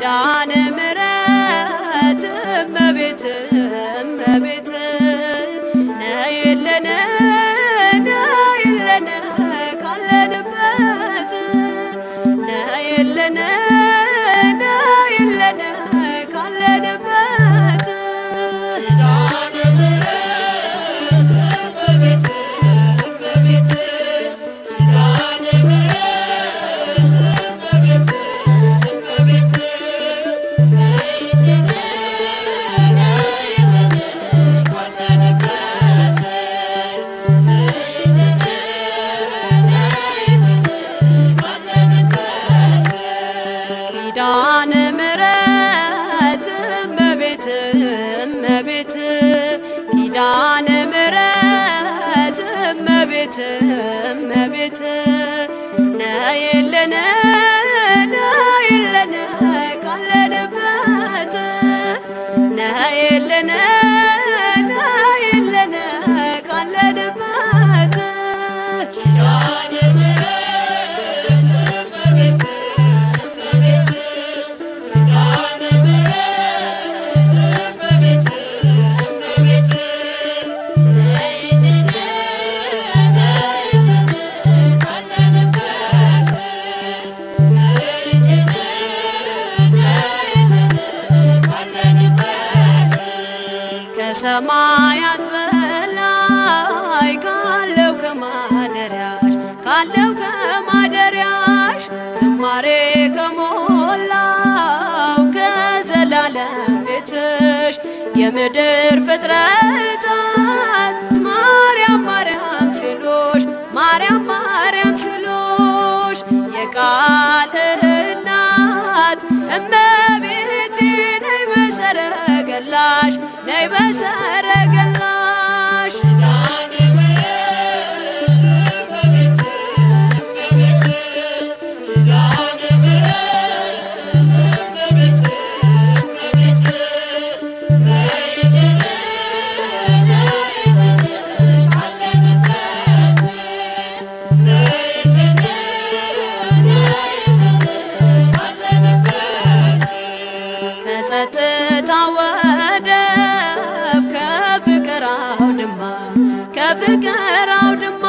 ኪዳነ ምሕረት እመቤት እመቤት ነይልን ነይልን ካለንበት ነይልን ነይልን ካለንበት ኪዳነ ምሕረት እመቤት እመቤት ኪዳነ ምሕረት እመቤት እመቤት ነይልን ነይልን ካለንበት ነይልን ነይልን ካለንበት ኪዳነ ምሕረት እመቤት እመቤት ኪዳነ ምሕረት እመቤት እመቤት ነይልን ነይልን ካለንበት ነይልን ነይልን ካለንበት ኪዳነ ምሕረት እመቤት እመቤት ኪዳነ ምሕረት እመቤት እመቤት ነይልን ነይልን ካለንበት ነይልን ነይልን ካለንበት ከሰማያት በላይ ካለው ከማደሪያሽ ዝማሬ ከሞላው ከዘላለም ቤትሽ የምድር ፍጥረታት ማርያም ማርያም ሲሉሽ ማርያም ማርያም ሲሉሽ የቃል እናት እመቤቴ ነይ በሰረገላሽ ነይ በሰረገላሽ ኪዳነ ምሕረት እመቤት እመቤት ኪዳነ ምሕረት እመቤት እመቤት ነይልን ነይልን ካለንበት ነይልን ነይልን ካለንበት ከጸጥታ ወደብ ከፍቅር አውድማ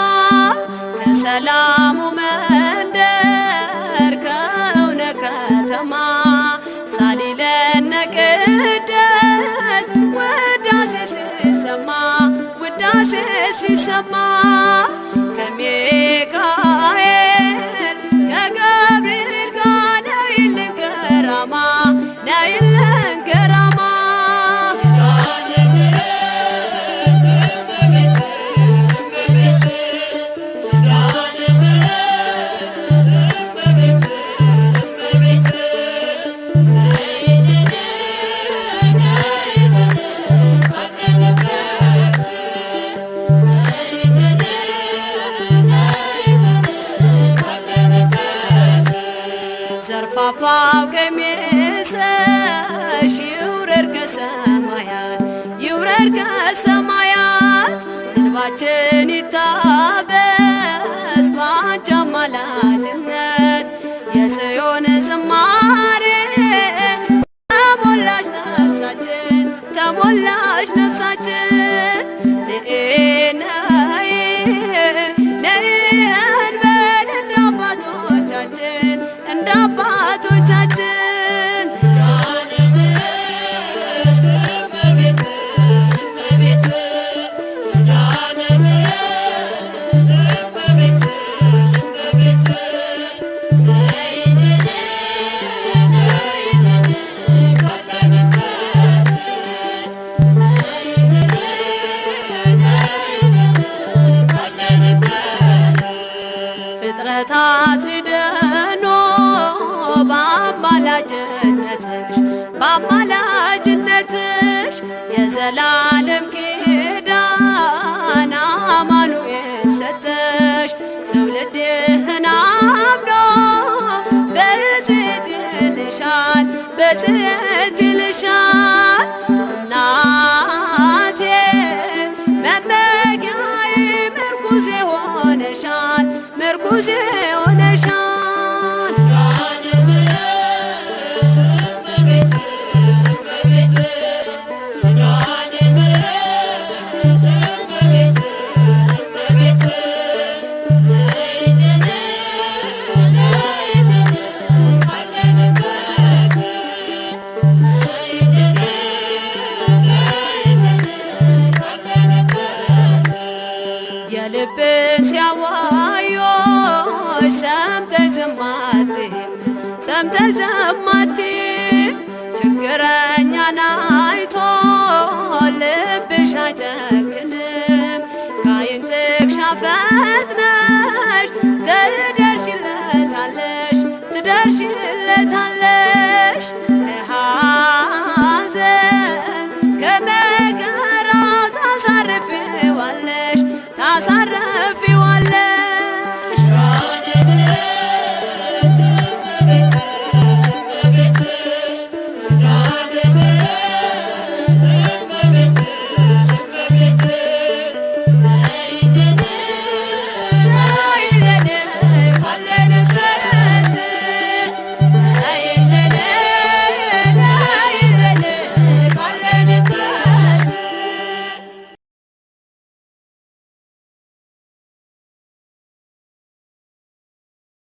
ከሰላሙ መንደር ከእውነ ከተማ ሳሊለነ ቅደስ ውዳሴ ሲሰማ ከሚካኤል ከገብርኤል ጋር ነይልን ገራማ ነይልን ገራማ ኪዳነ ምሕረት እመቤት እመቤት ኪዳነ ምሕረት እመቤት እመቤት ነይልን ነይልን ካለንበት ነይልን ነይልን ካለንበት ዘርፋፋው ቀሚስሽ ይውረድ ከሰማያት እንባችን ይታበስ ባንቺ አማላጅነት የጽዮን ዝማሬ ተሞላሽ ነፍሳችን ነይ ነይ እንበል እንደ አባቶቻችን ኪዳነ ምሕረት እመቤት እመቤት ኪዳነ ምሕረት እመቤት እመቤት ነይልን ነይልን ካለንበት ነይልን ነይልን ካለንበት ፍጥረታት ሲደኖ በአማላጅነትሽ የዘላለም ኪዳን አማኑኤል ሰጠሽ ትውልድህን አምኖ በጽት ይልሻል እናቴ መመጊያዬ ምርኩዜ ሆነሻል ምርኩዜ ሆነሻል ኪዳነ ምሕረት አንተ ዝም አትይም ችግረኛን አይቶ ልብሽ አይጨክንም ከዓይን ጥቅሻ ፈጥነሽ ትደርሽለታለሽ